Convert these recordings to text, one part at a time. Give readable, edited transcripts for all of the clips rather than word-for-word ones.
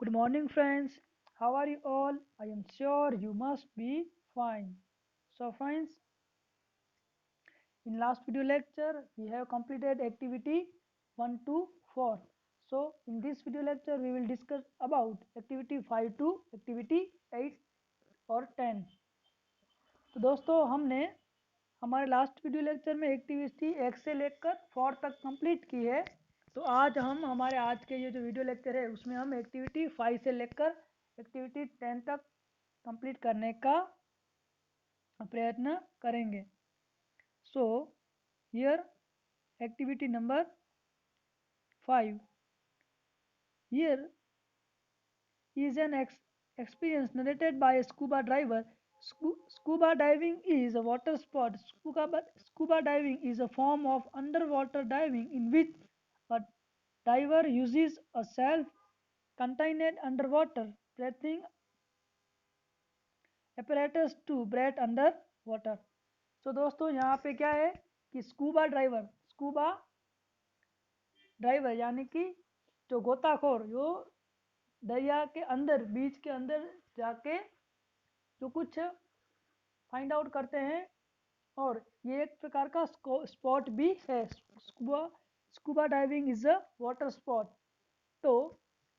Good morning, friends. How are you all? I am sure you must be fine. So, friends, in last video lecture, we have completed activity 1 to 4. So, in this video lecture, we will discuss about activity 5 to activity 8 और 10. तो दोस्तों हमने हमारे last video lecture में activity 1 से लेकर 4 तक complete की है। तो आज हम हमारे आज के ये जो वीडियो लेक्चर है उसमें हम एक्टिविटी 5 से लेकर एक्टिविटी 10 तक कंप्लीट करने का प्रयत्न करेंगे। So here activity number 5 here is an experience narrated by a scuba diver. Scuba diving is a water sport. Scuba diving is a form of underwater diving in which a diver uses a self-contained underwater breathing apparatus to breathe under water. So दोस्तों यहाँ पे क्या है कि scuba driver यानी कि जो गोताखोर जो दरिया के अंदर बीच के अंदर जाके जो कुछ फाइंड आउट करते हैं और ये एक प्रकार का स्पॉट भी है। Scuba diving is a water spot. तो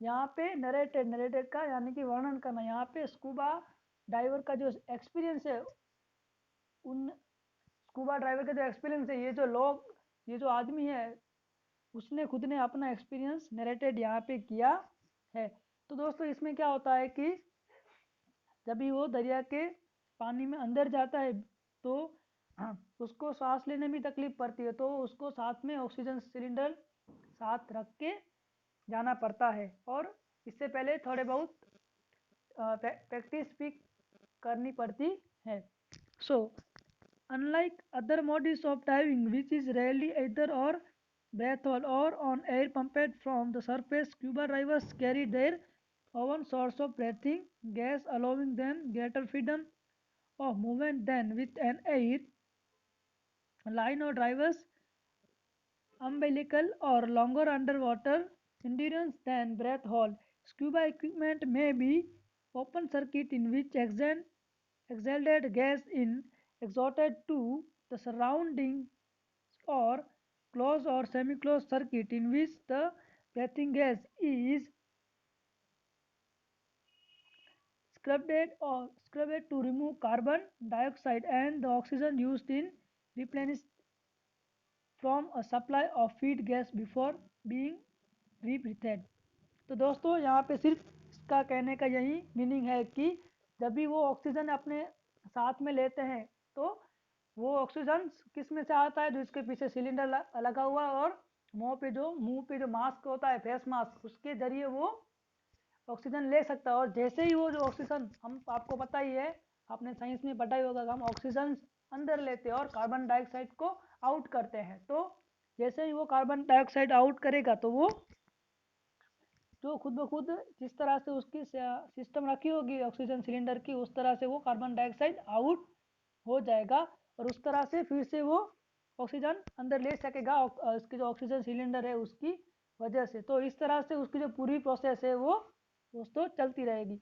यहाँ पे नरेटेड का यानी कि वर्णन करना, यहाँ पे स्कूबा डाइवर का जो एक्सपीरियंस है उन स्कूबा ड्राइवर का जो एक्सपीरियंस है ये जो आदमी है उसने खुद ने अपना एक्सपीरियंस नरेटेड यहाँ पे किया है। तो दोस्तों इसमें क्या होता है कि जब भी वो दरिया के पानी में अंदर जाता है तो उसको सांस लेने में तकलीफ पड़ती है, तो उसको साथ में ऑक्सीजन सिलेंडर साथ रख के जाना पड़ता है और इससे पहले थोड़े बहुत प्रैक्टिस भी करनी पड़ती है। So unlike other modes of diving which is rarely either or breath hold or on air pumped from the surface, scuba divers carry their own source of breathing gas, allowing them greater freedom of movement than with an air line or divers umbilical or longer underwater endurance than breath hold. Scuba equipment may be open circuit in which exhaled gas is exhausted to the surroundings or closed or semi-closed circuit in which the breathing gas is scrubbed to remove carbon dioxide and the oxygen used in replenished from a supply of feed gas before being rebreathed. तो दोस्तों यहाँ पे सिर्फ इसका कहने का यही meaning है कि जब भी वो ऑक्सीजन अपने साथ में लेते हैं तो वो ऑक्सीजन किस में से आता है, जो इसके पीछे सिलेंडर लगा हुआ है और मुंह पे जो मास्क होता है फेस मास्क उसके जरिए वो ऑक्सीजन ले सकता है। और जैसे ही वो जो ऑक्सीजन हम आपको पता ही है, आपने साइंस में पढ़ा ही होगा, हम ऑक्सीजन अंदर लेते हैं और कार्बन डाइऑक्साइड को आउट करते हैं। तो जैसे ही वो कार्बन डाइऑक्साइड आउट करेगा तो वो जो खुद ब खुद जिस तरह से उसकी सिस्टम रखी होगी ऑक्सीजन सिलेंडर की, उस तरह से वो कार्बन डाइऑक्साइड आउट हो जाएगा और उस तरह से फिर से वो ऑक्सीजन अंदर ले सकेगा उसकी जो ऑक्सीजन सिलेंडर है उसकी वजह से। तो इस तरह से उसकी जो पूरी प्रोसेस है वो दोस्तों चलती रहेगी।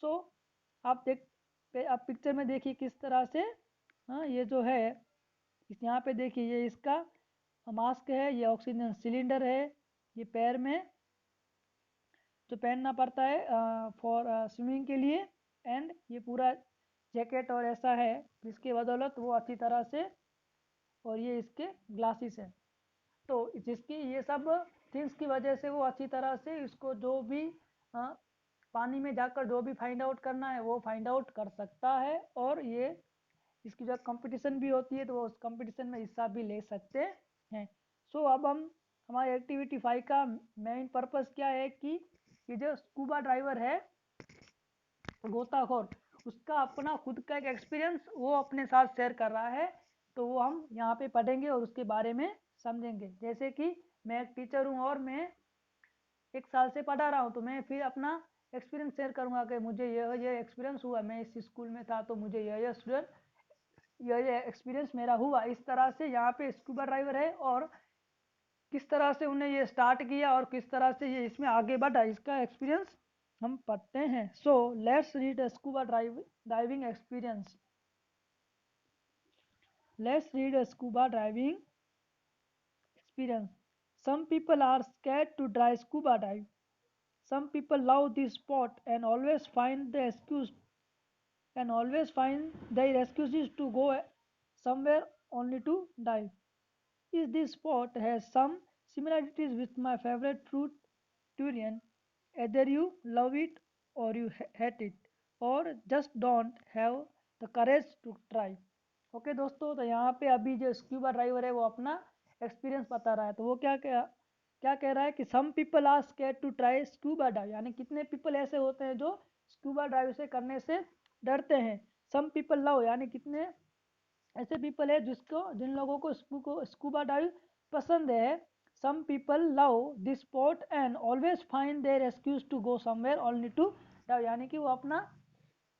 सो आप पिक्चर में देखिए किस तरह से ये जो है यहाँ पे देखिए ये इसका मास्क है, ये ऑक्सीजन सिलेंडर है, ये पैर में जो पहनना पड़ता है फॉर स्विमिंग के लिए, एंड ये पूरा जैकेट और ऐसा है जिसके बदौलत वो अच्छी तरह से, और ये इसके ग्लासेस है। तो जिसकी ये सब थिंग्स की वजह से वो अच्छी तरह से इसको जो भी पानी में जाकर जो भी फाइंड आउट करना है वो फाइंड आउट कर सकता है, और ये इसकी जब कंपटीशन भी होती है तो वो उस कंपटीशन में हिस्सा भी ले सकते हैं। सो अब हम हमारे एक्टिविटी 5 का मेन पर्पस क्या है कि ये जो स्कूबा ड्राइवर है गोताखोर, उसका अपना खुद का एक एक्सपीरियंस वो अपने साथ शेयर कर रहा है। तो वो हम यहाँ पे पढ़ेंगे और उसके बारे में समझेंगे। जैसे कि मैं एक टीचर हूँ और मैं 1 साल से पढ़ा रहा हूँ, तो मैं फिर अपना एक्सपीरियंस शेयर करूँगा कि मुझे यह एक्सपीरियंस हुआ, मैं इस स्कूल में था तो मुझे यह एक्सपीरियंस मेरा हुआ। इस तरह से यहाँ पे स्कूबा ड्राइवर है और किस तरह से उन्हें ये स्टार्ट किया और किस तरह से ये इसमें आगे बढ़ा, इसका एक्सपीरियंस हम पढ़ते हैं। So let's read scuba diving experience. Let's read scuba diving experience. Some people are scared to try scuba dive. Some people love this sport and always find their excuses to go somewhere only to dive. Is this sport has some similarities with my favorite fruit, durian. Either you love it or you hate it, or just don't have the courage to try. Okay दोस्तों, तो यहाँ पे अभी जो scuba driver है वो अपना experience बता रहा है। तो वो क्या क्या क्या कह रहा है कि some people are scared to try scuba dive, यानी कितने पीपल ऐसे होते हैं जो स्क्यूबा ड्राइव से करने से डरते हैं। सम पीपल लव, यानी कितने ऐसे पीपल है जिन लोगों को स्कूबा डाइव पसंद है। Some people love this sport and always find their excuse to go somewhere only to dive, यानी कि वो अपना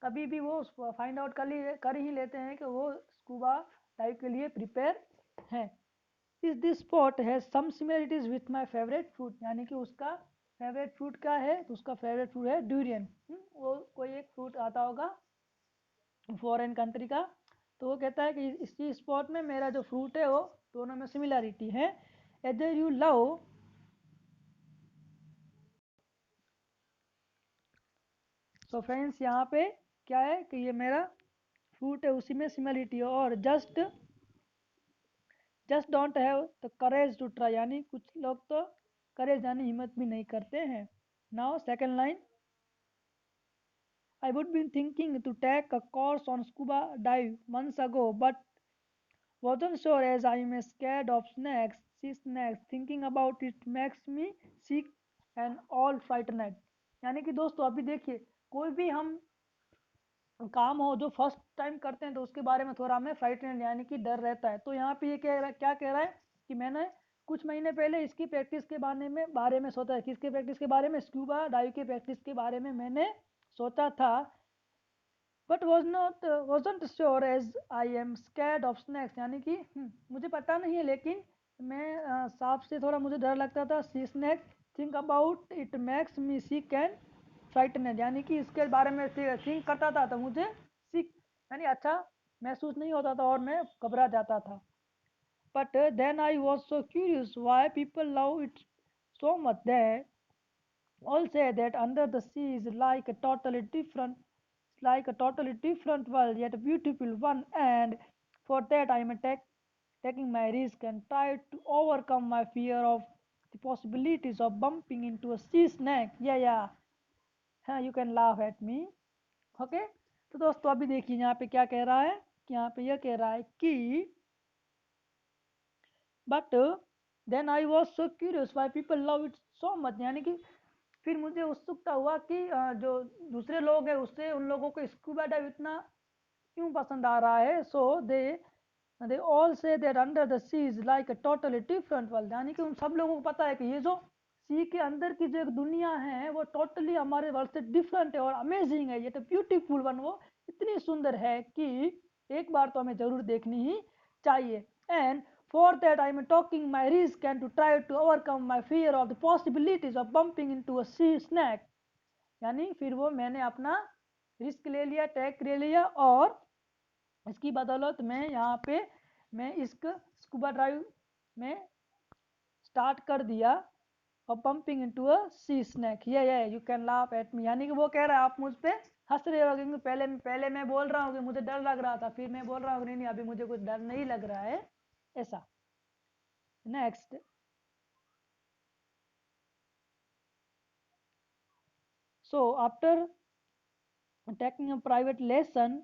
कभी भी वो फाइंड आउट कर ही लेते हैं कि वो स्कूबा डाइव के लिए प्रिपेयर हैं। इस this sport has some similarities with my favourite fruit, यानी कि उसका फेवरेट फ्रूट क्या है, तो उसका फेवरेट फ्रूट है ड्यूरियन। वो कोई एक फ्रूट आता होगा फॉरेन कंट्री का। तो वो कहता है कि इसी स्पोर्ट में मेरा जो फ्रूट है वो दोनों में सिमिलरिटी है। Either you love, so friends यहाँ पे क्या है कि ये मेरा फ्रूट है, उसी में सिमिलरिटी है। और just don't have the courage to try, यानी कुछ लोग तो करेज यानी हिम्मत भी नहीं करते हैं। Now second line, I would been thinking to take a course on scuba dive months ago, but wasn't sure as I am scared of snakes. Sea snakes. Thinking about it makes me sick and all frightened. यानी कि दोस्तों अभी देखिए, कोई भी हम काम हो जो फर्स्ट टाइम करते हैं तो उसके बारे में थोड़ा हमें फ्राइटन यानी कि डर रहता है। तो यहाँ पे ये क्या कह रहा है कि मैंने कुछ महीने पहले इसकी प्रैक्टिस के बारे में सोचा है। किसके प्रैक्टिस के बारे में, स्क्यूबा डाइव की प्रैक्टिस के बारे में मैंने सोचा था। But wasn't sure as I am scared of snacks, यानी कि मुझे पता नहीं है लेकिन मैं सांप से थोड़ा मुझे डर लगता था। Sea snake, think about it makes me sick and frightened, यानी कि इसके बारे में थिंक करता था तो मुझे सिक यानी अच्छा महसूस नहीं होता था और मैं घबरा जाता था। But then I was so curious why people love it so much that all say that under the sea is like a totally different world, yet a beautiful one, and for that I am taking my risk and try to overcome my fear of the possibilities of bumping into a sea snake. Yeah, yeah, हाँ, you can laugh at me. Okay? तो दोस्तों अभी देखिए यहाँ पे क्या कह रहा है कि यहाँ पे यह कह रहा है कि but then I was so curious why people love it so much, यानी कि फिर मुझे उत्सुकता हुआ कि जो दूसरे लोग हैं उससे उन लोगों को स्कूबा डाइव इतना क्यों पसंद आ रहा है। So they all say that under the sea is like a totally different world, यानी कि उन सब लोगों को पता है कि ये जो सी के अंदर की जो एक दुनिया है वो टोटली हमारे वर्ल्ड से डिफरेंट है और अमेजिंग है। ये तो ब्यूटीफुल वन, वो इतनी सुंदर है कि एक बार तो हमें जरूर देखनी ही चाहिए। And for that I am taking my risk and to try to overcome my fear of the possibilities of bumping into a sea snake, यानी फिर वो मैंने अपना रिस्क ले लिया, टैग ले लिया और इसकी बदौलत मैं यहाँ पे मैं इस स्कूबा ड्राइव में स्टार्ट कर दिया और pumping into a sea snake. ये you can laugh at me, यानी कि वो कह रहा है आप मुझ पे हंस रहे हो क्योंकि पहले मैं बोल रहा हूँ कि मुझे डर लग रहा था, फिर मैं बोल रहा हूँ नहीं अभी मुझे कुछ डर नहीं लग रहा है ऐसा। Next, so after taking a private lesson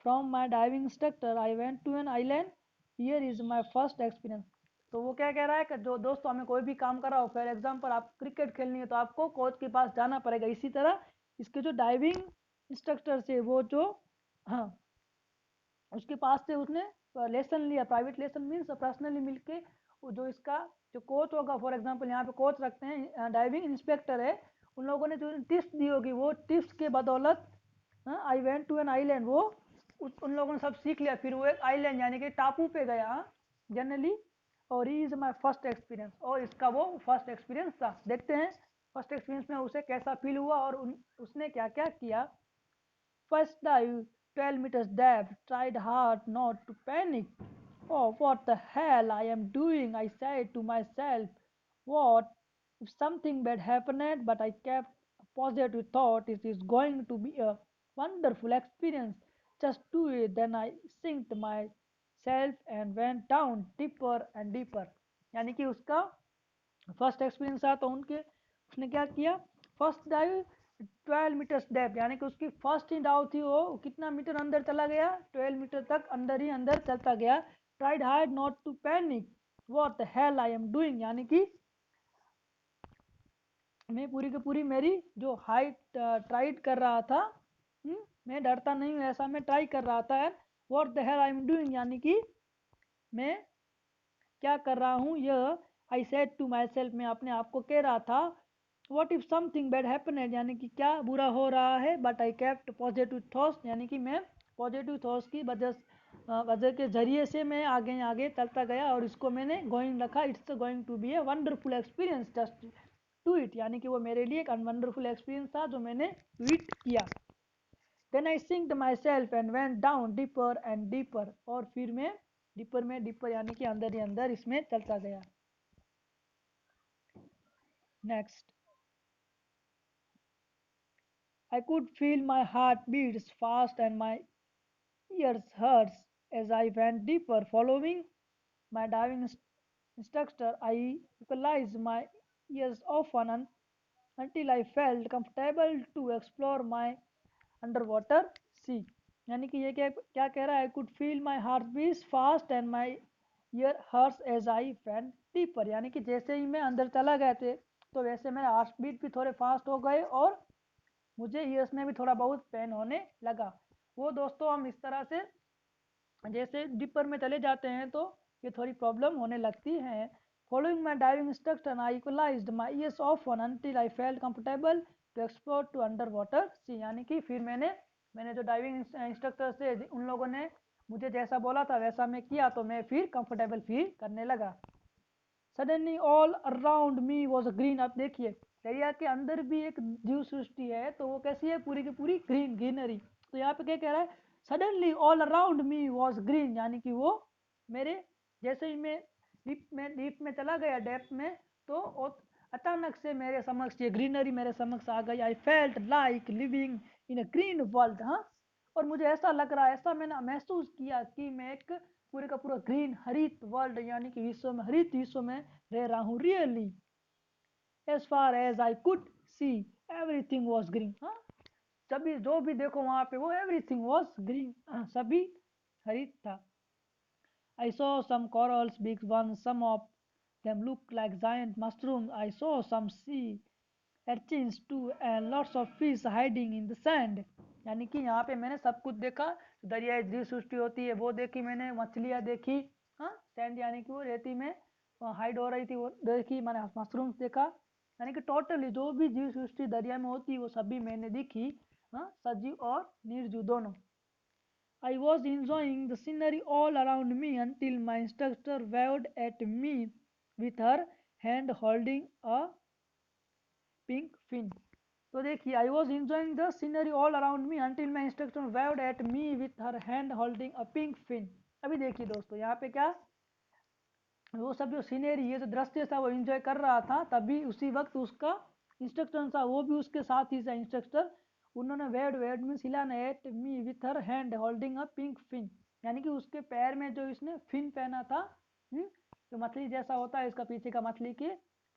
from my diving instructor I went to an island. Here is my first experience. तो वो क्या कह रहा है कि जो दोस्तों हमें कोई भी काम करा हो, फॉर एग्जांपल आप क्रिकेट खेलनी है तो आपको कोच के पास जाना पड़ेगा। इसी तरह इसके जो डाइविंग इंस्ट्रक्टर से वो जो हाँ उसके पास से उसने लेसन लिया। प्राइवेट लेसन मीन्स पर्सनली मिलके जो इसका जो कोच होगा, फॉर एग्जांपल यहाँ पे कोच रखते हैं, डाइविंग इंस्पेक्टर है, उन लोगों ने जो टिप्स दी होगी वो टिप्स के बदौलत I went to an island, वो उन लोगों ने सब सीख लिया। फिर वो एक आइलैंड यानी कि टापू पे गया जनरली। और he is my first experience, और इसका वो फर्स्ट एक्सपीरियंस था। देखते हैं फर्स्ट एक्सपीरियंस में उसे कैसा फील हुआ और उसने क्या क्या किया. First dive, 12 meters depth, tried hard not to panic. Oh, what the hell I am doing, I said to myself. What if something bad happened, but I kept a positive thought, it is going to be a wonderful experience. Just do it. Then I synced myself and went down deeper and deeper. यानी कि उसका first experience था तो उसने क्या किया. First dive 12 metres depth यानी कि उसकी फर्स्ट ही डाउ थी वो कितना मीटर अंदर चला गया 12 मीटर तक अंदर ही अंदर चलता गया. Tried hard not to panic. What the hell I am doing यानी कि मैं पूरी की पूरी मेरी जो हाइट ट्राइड कर रहा था. मैं डरता नहीं हूँ ऐसा मैं ट्राई कर रहा था. What the hell I am doing यानी कि मैं क्या कर रहा हूँ यह. I said to myself मैं अपने आप को कह रहा था. What if something bad happen यानी कि क्या बुरा हो रहा है. But I kept positive thoughts यानी कि मैं पॉजिटिव थॉट्स की वजह के जरिए से मैं आगे आगे चलता गया और इसको मैंने गोइंग रखा. It's going to be a wonderful experience just to it यानी कि वो मेरे लिए एक वंडरफुल एक्सपीरियंस था जो मैंने ट्वीट किया. Then I sinked myself and went down deeper and deeper और फिर मैं डीपर में डीपर यानी कि अंदर ही अंदर इसमें चलता गया. Next. I could feel my heart beats fast and my ears hurt as I went deeper. Following my instructor, I equalized my ears often until I felt comfortable to explore my underwater sea. यानी कि ये क्या क्या कह रहा है. I could feel my heart beats fast and my ear hurts as I went deeper. यानी कि जैसे ही मैं अंदर चला गया थे तो वैसे मेरे हार्ट बीट भी थोड़े फास्ट हो गए और मुझे ईयर्स में भी थोड़ा बहुत पेन होने लगा. वो दोस्तों हम इस तरह से जैसे डिपर में चले जाते हैं तो ये थोड़ी प्रॉब्लम होने लगती है. Following my diving instruction I equalized my ears often until I felt comfortable to explore to under water sea. यानी कि फिर मैंने जो डाइविंग इंस्ट्रक्टर से उन लोगों ने मुझे जैसा बोला था वैसा मैं किया तो मैं फिर कंफर्टेबल फील करने लगा. Suddenly all around me was green. अब देखिए दरिया के अंदर भी एक जीव सृष्टि है तो वो कैसी है पूरी की पूरी ग्रीनरी. तो यहाँ पे क्या कह रहा है. Suddenly all around me was green यानी कि वो मेरे जैसे ही मैं डीप में चला गया डेप्थ में तो अचानक से मेरे समक्ष ये ग्रीनरी मेरे समक्ष आ गई. I felt like living in a green world. हाँ और मुझे ऐसा लग रहा है ऐसा मैंने महसूस किया कि मैं एक पूरे का पूरा ग्रीन हरित वर्ल्ड यानी कि विश्व में हरित विश्व में रह रहा हूँ. Really as far as I could see everything was green. हाँ सभी जो भी देखो वहां पे वो एवरीथिंग वॉज ग्रीन. सभी हरित था. I saw some corals big ones some of them look like giant mushrooms. I saw some sea urchins too and lots of fish hiding in the sand. यानी कि यहाँ पे मैंने सब कुछ देखा. दरियाई जीव सृष्टि होती है वो देखी मैंने. मछलियाँ देखी. हाँ सैंड यानी कि वो रेती में हाइड हो रही थी वो देखी. मैंने मशरूम्स देखा. यानी कि टोटली जो भी जीव सृष्टि दरिया में होती है वो सभी मैंने देखी. हाँ सजीव और निर्जीव दोनों. I was enjoying the scenery all around me until my instructor waved at me with her hand holding a pink fin. तो देखिए I was enjoying the scenery all around me until my instructor waved at me with her hand holding a pink fin. अभी देखिए दोस्तों यहाँ पे क्या वो सब जो सीनरी ये जो दृश्य था वो एंजॉय कर रहा था तभी उसी वक्त उसका इंस्ट्रक्टर था वो भी उसके साथ ही था इंस्ट्रक्टर. उन्होंने वेड मीन्स हिलाना at me with her hand holding a pink fin. यानी कि उसके पैर में जो इसने फिन पहना था. जो मछली जैसा होता है इसका पीछे का मछली के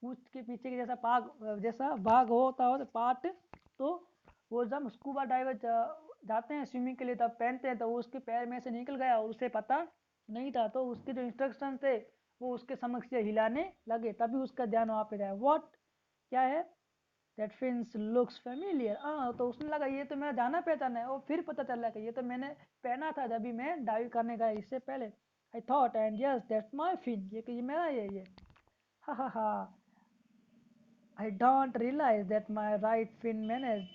पूछ के पीछे के जैसा जैसा भाग होता हो पार्ट. तो वो जब स्कूबा डाइवर जाते हैं स्विमिंग के लिए तब पहनते हैं तो वो उसके पैर में से निकल गया और उसे पता नहीं था तो उसके जो इंस्ट्रक्शन थे वो उसके समक्ष से हिलाने लगे तभी उसका ध्यान वहाँ पे गया. व्हाट क्या है दैट फिन्स लुक्स फेमिलियर. तो उसने लगा ये तो मेरा जाना पहचाना है. और फिर पता चला कि ये तो मैंने पहना था जब भी मैं डाइव करने गया इससे पहले. I thought and yes that's my fin. ये मेरा ये हा हा हा. I don't realise that my right fin manage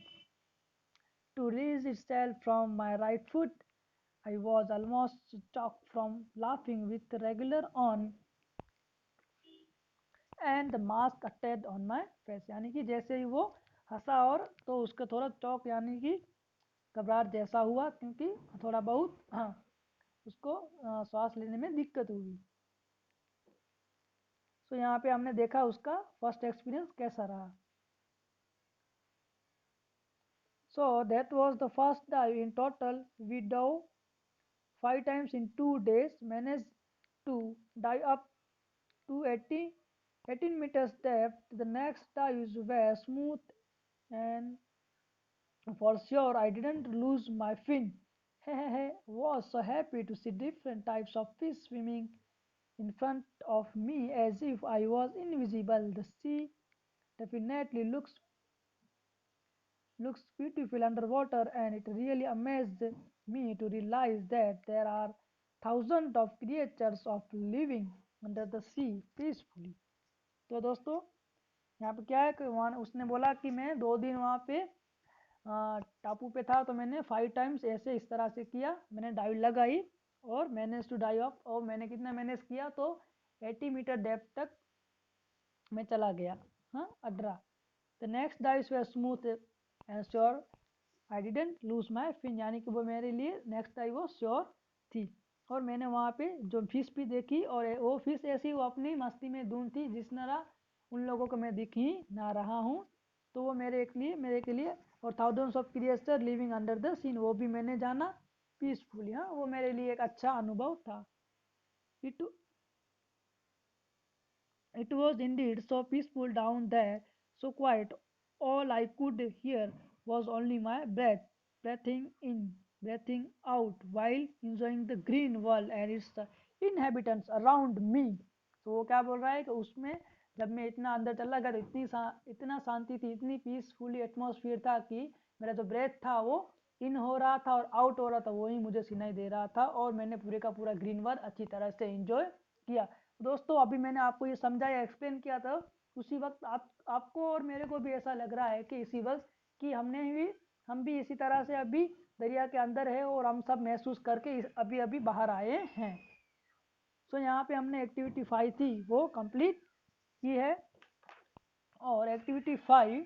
to release itself from my right foot. I was almost choked from laughing with regular on and the mask attached on my face, यानी कि जैसे ही वो हंसा और तो उसका थोड़ा चौक यानी कि घबराहट जैसा हुआ, क्योंकि थोड़ा बहुत उसको सांस लेने में दिक्कत हुई। सो यहाँ पे हमने देखा उसका फर्स्ट एक्सपीरियंस कैसा रहा। So that was the first dive in total. We dove 5 times in 2 days, managed to dive up to 18 meters depth. The next dives were smooth and for sure I didn't lose my fin. Was so happy to see different types of fish swimming in front of me as if I was invisible. The sea definitely looks beautiful underwater, and it really amazed me to realize that there are thousands of creatures of living under the sea peacefully. तो दोस्तों यहाँ पे क्या है कि वहाँ उसने बोला कि मैं 2 दिन वहाँ पे टापू पे था, तो मैंने 5 times ऐसे इस तरह से किया, मैंने डाइव लगाई और मैनेज टू डाइव अप, और मैंने कितना मैनेज किया तो 80 मीटर डेप्थ तक मैं चला गया। हाँ अड्रा। The next dives were smooth and sure I didn't lose my fin, यानी कि वो मेरे लिए नेक्स्ट डाइव वो श्योर थी। और मैंने वहाँ पे जो फिश भी देखी, और वो फिश ऐसी वो अपनी मस्ती में धुन थी जिस तरह उन लोगों को मैं दिख ही ना रहा हूँ, तो वो मेरे के लिए और thousands of creature living under the sea वो भी मैंने जाना पीसफुली। हाँ वो मेरे लिए एक अच्छा अनुभव था। It It was indeed so peaceful down there, so quiet. All I could hear was only my breath, breathing in, breathing out, while enjoying the green world and its inhabitants around me. तो वो क्या बोल रहा है कि उसमें जब मैं इतना अंदर चला गया तो इतना शांति थी, इतनी पीसफुली एटमॉस्फेयर था कि मेरा जो ब्रेथ था वो इन हो रहा था और आउट हो रहा था, वही मुझे सुनाई दे रहा था, और मैंने पूरे का पूरा ग्रीन वर्ल्ड अच्छी तरह से एंजॉय किया। दोस्तों अभी मैंने आपको ये समझाया एक्सप्लेन किया था, उसी वक्त आपको और मेरे को भी ऐसा लग रहा है कि इसी वक्त कि हम भी इसी तरह से अभी दरिया के अंदर है और हम सब महसूस करके अभी अभी बाहर आए हैं। सो यहाँ पे हमने एक्टिविटी 5 थी वो कंप्लीट की है, और एक्टिविटी 5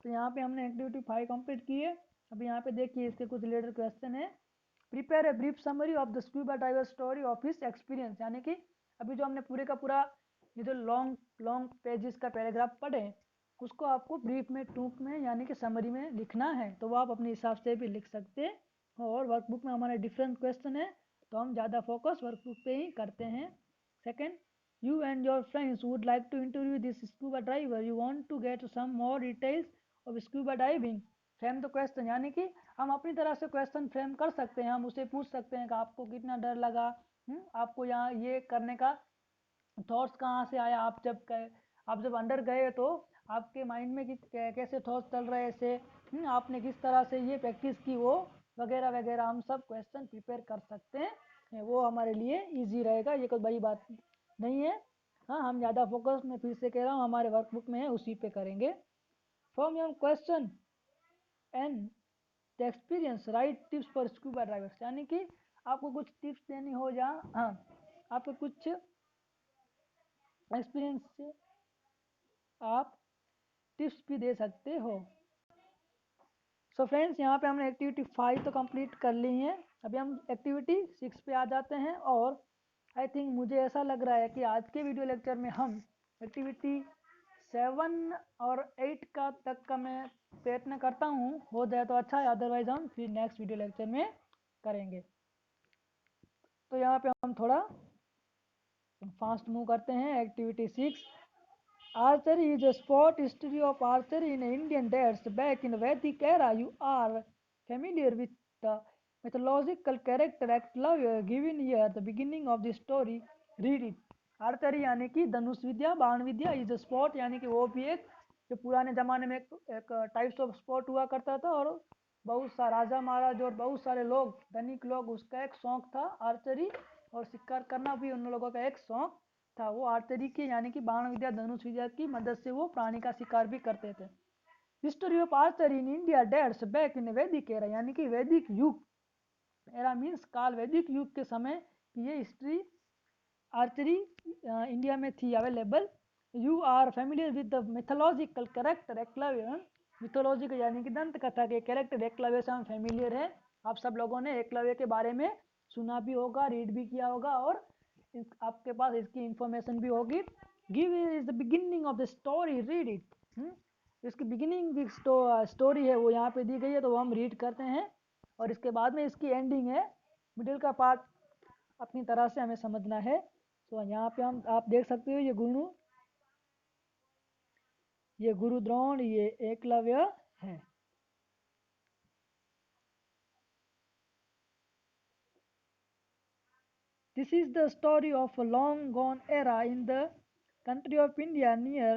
तो यहाँ पे हमने एक्टिविटी 5 कंप्लीट की है। अभी यहाँ पे देखिए इसके कुछ रिलेटेड क्वेश्चन है। Prepare a brief summary of the scuba diver story of his experience, यानी कि अभी जो हमने पूरे का पूरा ये जो लॉन्ग लॉन्ग पेजेस का पैराग्राफ पढ़े उसको आपको ब्रीफ में टूक में यानी कि समरी में लिखना है, तो वो आप अपने हिसाब से भी लिख सकते हैं। और वर्कबुक में हमारे डिफरेंट क्वेश्चन है तो हम ज़्यादा फोकस वर्कबुक पे ही करते हैं। Second, you and your friends would like to interview this scuba diver, you want to get some more details of scuba diving, frame the question, यानी कि हम अपनी तरह से क्वेश्चन फ्रेम कर सकते हैं। हम उसे पूछ सकते हैं कि आपको कितना डर लगा, आपको यहाँ ये करने का थॉट्स कहाँ से आया, आप जब अंदर गए तो आपके माइंड में कैसे थॉट्स चल रहे थे, आपने किस तरह से ये प्रैक्टिस की, वो वगैरह वगैरह हम सब क्वेश्चन प्रिपेयर कर सकते हैं। वो हमारे लिए इजी रहेगा, ये कोई बड़ी बात नहीं है। हाँ हम ज़्यादा फोकस में फिर से कह रहा हूँ हमारे वर्कबुक में है उसी पे करेंगे। From your question and the experience right tips for scuba drivers, यानी कि आपको कुछ टिप्स देनी हो या हाँ आपको कुछ एक्सपीरियंस से आप टिप्स भी दे सकते हो। सो फ्रेंड्स यहाँ पे हमने एक्टिविटी 5 तो कंप्लीट कर ली है, अभी हम एक्टिविटी 6 पे आ जाते हैं। और आई थिंक मुझे ऐसा लग रहा है कि आज के वीडियो लेक्चर में हम एक्टिविटी 7 और 8 का तक का मैं प्रयत्न करता हूँ, हो जाए तो अच्छा है, अदरवाइज हम फिर नेक्स्ट वीडियो लेक्चर में करेंगे। तो यहाँ पे हम थोड़ा फास्ट मूव करते हैं। Activity 6, archery is a sport. History of archery in Indian dates back in Vedic era. You are familiar with the mythological character Eklavya given here at the beginning of the story. Read it. Archery यानी कि धनुष विद्या, बाण विद्या is a sport, यानी कि वो भी एक जो पुराने जमाने में एक टाइप्स ऑफ स्पोर्ट हुआ करता था, और बहुत सा राजा महाराज और बहुत सारे लोग धनिक लोग उसका एक शौक था आर्चरी, और शिकार करना भी उन लोगों का एक शौक था। वो आर्चरी की यानी कि बाण विद्या धनुष विद्या की मदद से वो प्राणी का शिकार भी करते थे। History of archery in India dates back in Vedic era, यानी कि वैदिक युग एरा मीन्स काल वैदिक युग के समय की ये हिस्ट्री आर्चरी इंडिया में थी available. You are familiar with the mythological character Eklavya, mythological यानी कि दंत कथा के कैरेक्टर एकलव्य से हम फेमिलियर है। आप सब लोगों ने एकलव्य के बारे में सुना भी होगा, रीड भी किया होगा और आपके पास इसकी इंफॉर्मेशन भी होगी। Give is the beginning of the story, read it. इसकी बिगिनिंग की स्टोरी है वो यहाँ पे दी गई है, तो वो हम रीड करते हैं और इसके बाद में इसकी एंडिंग है। मिडिल का पार्ट अपनी तरह से हमें समझना है। तो यहाँ पे हम आप देख सकते हो ये गुरु द्रोण, ये एकलव्य है। This is the story of a long gone era in the country of India. Near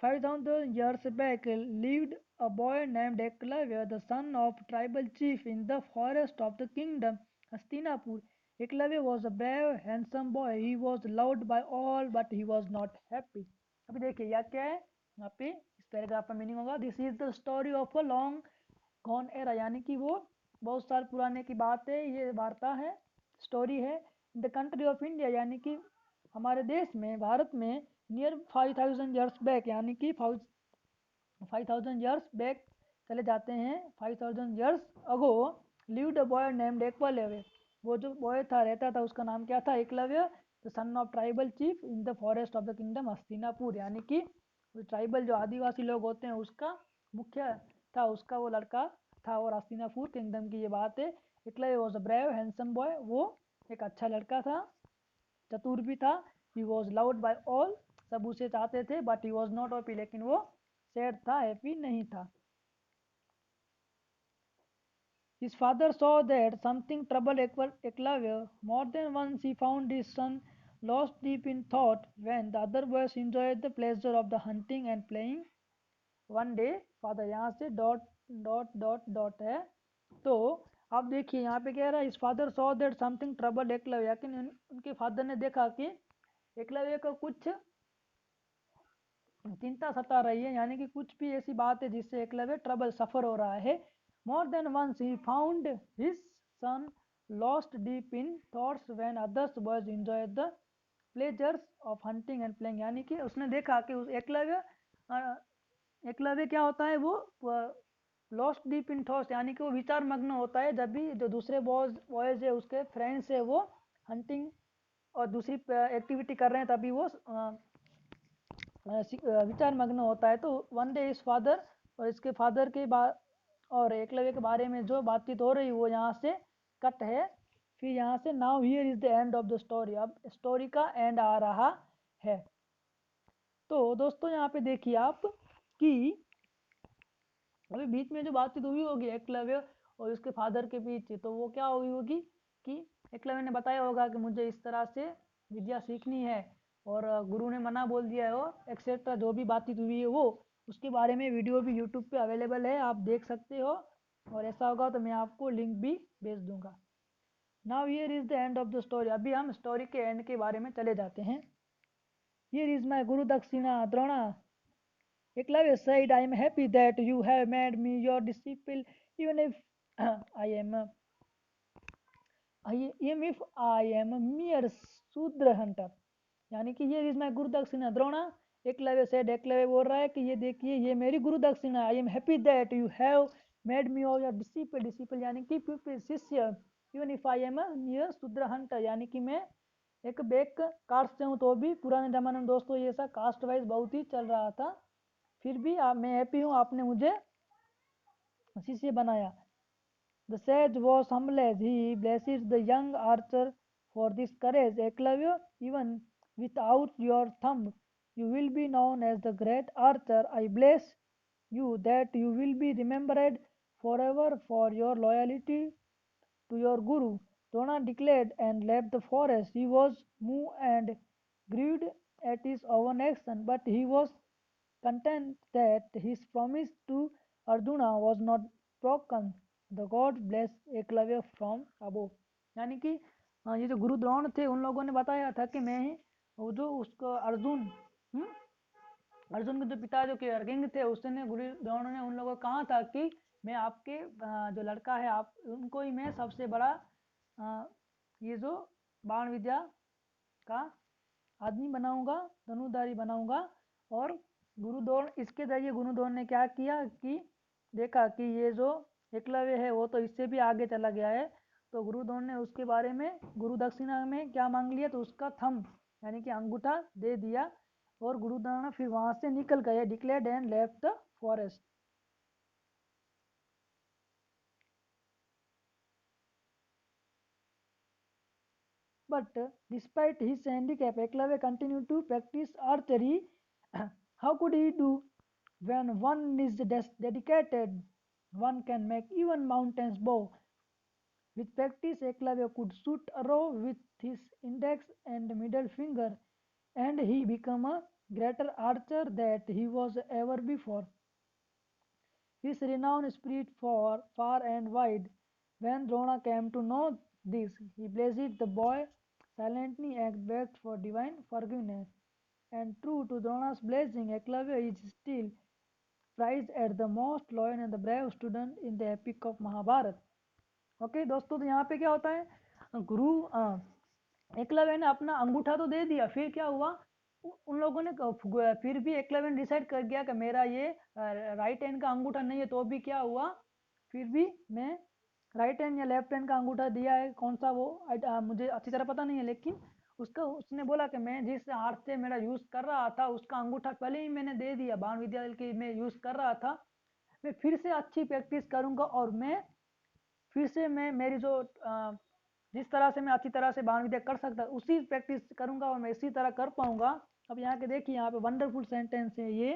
5,000 years back lived a boy named Eklavya, the son of tribal chief in the forest of the kingdom Hastinapur. Eklavya was a brave, handsome boy. He was loved by all, but he was not happy. अभी देखिए यह क्या है, यहाँ पे इस paragraph का meaning होगा, this is the story of a long gone era, यानी कि वो बहुत साल पुराने की बात है, ये वार्ता है, स्टोरी है। द कंट्री ऑफ इंडिया यानी कि हमारे देश में, भारत में, नियर 5,000 ईयर्स बैक यानी कि 5,000 ईयर्स बैक चले जाते हैं, 5,000 years ago lived a boy named Eklavya. वो जो बॉय था, रहता था, उसका नाम क्या था? Eklavya. The son of tribal chief in the forest of the kingdom Hastinapur, यानी कि ट्राइबल जो आदिवासी लोग होते हैं उसका मुख्य था, उसका वो लड़का था। और हस्तिनापुर किंगडम की ये बात है। Eklavya was a brave handsome boy, वो एक अच्छा लड़का था, चतुर भी था। He was loved by all, सब उसे चाहते थे, but he was not happy, लेकिन वो सैड था, हैप्पी नहीं था। His father saw that something troubled Eklavya. More than once he found his son lost deep in thought when the other boys enjoyed the pleasure of the hunting and playing. One day, father यहाँ से dot dot dot dot है, तो आप देखिए यहाँ पे कह रहा है, इस father saw that something trouble Eklavya, कि उनके फादर ने देखा कि एकलव्य को कुछ चिंता सता रही है, यानी कि कुछ भी ऐसी बात है जिससे एकलव्य ट्रबल सफर हो रहा है। More than once he found his son lost deep in thoughts when others boys enjoy the pleasures of hunting and playing, यानी कि उसने देखा कि उस एकलव्य क्या होता है, वो लॉस्ट डीप इन थॉट्स, यानी कि वो विचार मग्न होता है जब भी जो दूसरे बॉयज है, उसके फ्रेंड्स है, वो हंटिंग और दूसरी एक्टिविटी कर रहे हैं, तभी वो विचार मग्न होता है। तो वन डे इस फादर, और इसके फादर के बाद और एकलव्य के बारे में जो बातचीत हो रही वो यहाँ से कट है। फिर यहाँ से now here is the end of the story, अब स्टोरी का एंड आ रहा है। तो दोस्तों यहाँ पे देखिए आप कि अभी बीच में जो बातचीत हुई होगी एकलव्य और उसके फादर के बीच, तो वो क्या हुई होगी कि एकलव्य ने बताया होगा कि मुझे इस तरह से विद्या सीखनी है और गुरु ने मना बोल दिया है, और एक्सेट्रा जो भी बातचीत हुई है वो, उसके बारे में वीडियो भी यूट्यूब पे अवेलेबल है, आप देख सकते हो। और ऐसा होगा तो मैं आपको लिंक भी भेज दूंगा। Now here is the end of the story, अभी हम स्टोरी के एंड के बारे में चले जाते हैं। हियर इज माई गुरु दक्षिणा Drona, Eklavya said, I am happy that you have made me your disciple, even if I am a, even if I am a mere शूद्र hunter. यानी कि ये इज माई गुरु दक्षिणा द्रोणा, एकलव्य सेड, एकलव्य बोल रहा है कि ये देखिए ये मेरी गुरु दक्षिणा, I am happy that you have made me और योर डिसिपल, डिसिपल यानी कि pupil, शिष्य। Even if I am near शूद्र हंटर, यानी कि मैं एक बैक कास्ट से हूँ, तो भी पुराने जमाने में दोस्तों ये ऐसा कास्ट वाइज बहुत ही चल रहा था, फिर भी मैं हैप्पी हूँ, आपने मुझे शिष्य बनाया। The sage was humble as he blesses the young archer for this courage. Eklavya, even without your thumb, you will be known as the great archer. I bless you that you will be remembered forever for your loyalty to your guru. Drona declared and left the forest. He was moved and grieved at his own action, but he was content that his promise to Arjuna was not broken. The God bless Eklavya from अबो, यानी कि ये जो गुरु द्रोण थे उन लोगों ने बताया था कि मैं वो जो उसको अर्जुन, अर्जुन के जो पिता जो कि अर्गिंग थे, उसने गुरु द्रोण ने उन लोगों को कहा था कि मैं आपके जो लड़का है आप उनको ही मैं सबसे बड़ा ये जो बाण विद्या का आदमी बनाऊंगा, धनुर्धारी बनाऊंगा। और गुरुद्रोण, इसके जरिए गुरुद्रोण ने क्या किया कि देखा कि ये जो एकलव्य है वो तो इससे भी आगे चला गया है, तो गुरुद्रोण ने उसके बारे में गुरु दक्षिणा में क्या मांग लिया, तो उसका थंब यानी कि अंगूठा दे दिया। और गुरुद्रोण फिर वहां से निकल गए, declared and left the forest. But despite his handicap, Eklavya continued to practice archery. How could he do? When one is dedicated, one can make even mountains bow. With practice, Eklavya could shoot arrow with his index and middle finger, and he became a greater archer than he was ever before. His renown spread far and wide. When Drona came to know this, he blessed the boy silently and begged for divine forgiveness. And true to Drona's blessing, Eklavya is still prized as the most loyal and the brave student in the epic of Mahabharata. Okay दोस्तों, तो यहाँ पे क्या होता है, गुरु एकलव्य ने अपना अंगूठा तो दे दिया, फिर क्या हुआ, उन लोगों ने फिर भी एकलव्य ने डिसाइड कर गया कि मेरा ये राइट हैंड का अंगूठा नहीं है, तो भी क्या हुआ, फिर भी मैं राइट हैंड या लेफ्ट हैंड का अंगूठा दिया है, कौन सा वो मुझे अच्छी तरह पता नहीं है, लेकिन उसने बोला कि मैं जिस हाथ से मेरा यूज कर रहा था उसका अंगूठा पहले ही मैंने दे दिया, बाण विद्यालय की मैं यूज कर रहा था, मैं फिर से अच्छी प्रैक्टिस करूंगा और मैं फिर से मैं मेरी जो जिस तरह से मैं अच्छी तरह से बाण विद्या कर सकता उसी प्रैक्टिस करूंगा और मैं इसी तरह कर पाऊंगा। अब यहाँ के देखिए, यहाँ पे वंडरफुल सेंटेंस है ये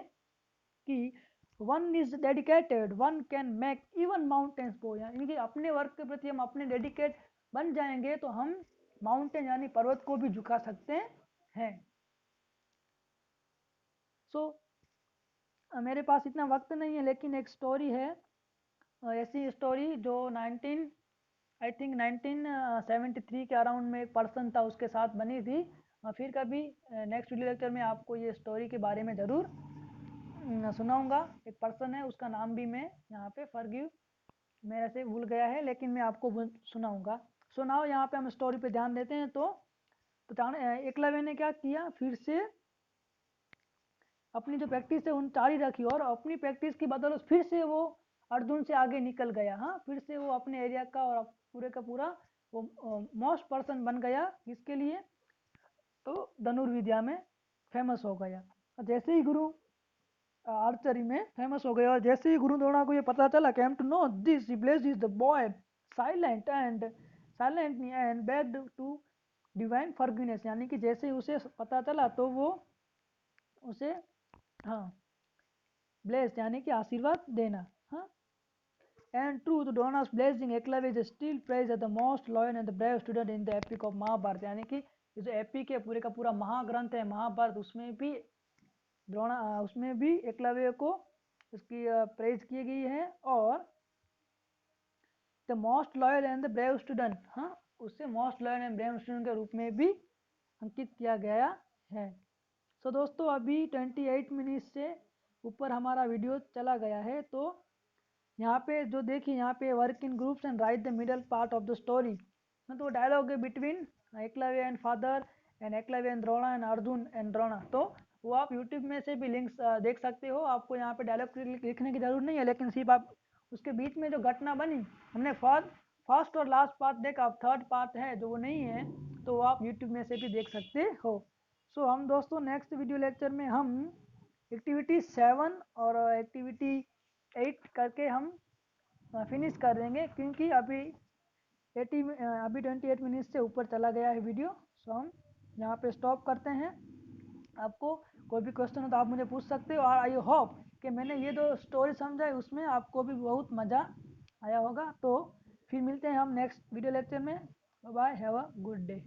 कि one is dedicated one can make even mountains बो, यानी कि अपने वर्क के प्रति हम अपने डेडिकेट बन जाएंगे तो हम माउंटेन यानी पर्वत को भी झुका सकते हैं। सो मेरे पास इतना वक्त नहीं है, लेकिन एक स्टोरी है, ऐसी स्टोरी जो 19 आई थिंक 1973 के अराउंड में एक पर्सन था उसके साथ बनी थी। फिर कभी नेक्स्ट वीडियो लेक्चर में आपको ये स्टोरी के बारे में ज़रूर सुनाऊंगा। एक पर्सन है, उसका नाम भी मैं यहाँ पे फॉरगिव मेरे से भूल गया है, लेकिन मैं आपको सुनाऊंगा। सुनाओ, यहाँ पे हम स्टोरी पे ध्यान देते हैं। तो एकलव्य ने क्या किया, फिर से अपनी जो प्रैक्टिस है उन जारी रखी और अपनी प्रैक्टिस की बदौलत फिर से वो अर्जुन से आगे निकल गया। हाँ, फिर से वो अपने एरिया का और पूरे का पूरा वो मोस्ट पर्सन बन गया, किसके लिए, तो धनुर्विद्या में फेमस हो गया। और जैसे ही गुरु आर्चरी में फेमस हो गया और जैसे ही गुरु द्रोणा को ये पता चला, came to know this he blessed the boy silently and begged to divine forgiveness, यानी कि जैसे ही उसे पता चला तो वो उसे हाँ ब्लेस्ड यानी कि आशीर्वाद देना। हाँ, and true to Drona's blessing, Eklavya is still praised as the most loyal and the brave student in the epic of Mahabharat, यानी कि ये जो एपिक है पूरे का पूरा महाग्रंथ है महाभारत, उसमें भी द्रोणा उसमें भी एकलव्य को उसकी प्रेज की गई है और the most loyal and the brave student, हाँ, उससे most loyal and brave student के रूप में भी अंकित किया गया है। सो दोस्तों, अभी 28 मिनट से ऊपर हमारा वीडियो चला गया है, तो यहाँ पे जो देखिए, यहाँ पे work in groups and right the middle part of the story, तो डायलॉग है between Eklavya and father and Eklavya and Drona and Arjun and Drona, तो वो आप यूट्यूब में से भी लिंक्स देख सकते हो। आपको यहाँ पे डायलॉग लिखने की जरूरत नहीं है, लेकिन सिर्फ आप उसके बीच में जो घटना बनी, हमने फर्स्ट और लास्ट पार्ट देखा, अब थर्ड पार्ट है जो वो नहीं है, तो वो आप यूट्यूब में से भी देख सकते हो। सो हम दोस्तों नेक्स्ट वीडियो लेक्चर में हम एक्टिविटी 7 और एक्टिविटी 8 करके हम फिनिश कर देंगे, क्योंकि अभी 28 मिनट से ऊपर चला गया है वीडियो। सो हम यहाँ पे स्टॉप करते हैं। आपको कोई भी क्वेश्चन हो तो आप मुझे पूछ सकते हो, और आई होप कि मैंने ये जो स्टोरी समझाई उसमें आपको भी बहुत मज़ा आया होगा। तो फिर मिलते हैं हम नेक्स्ट वीडियो लेक्चर में। Bye, have a good day.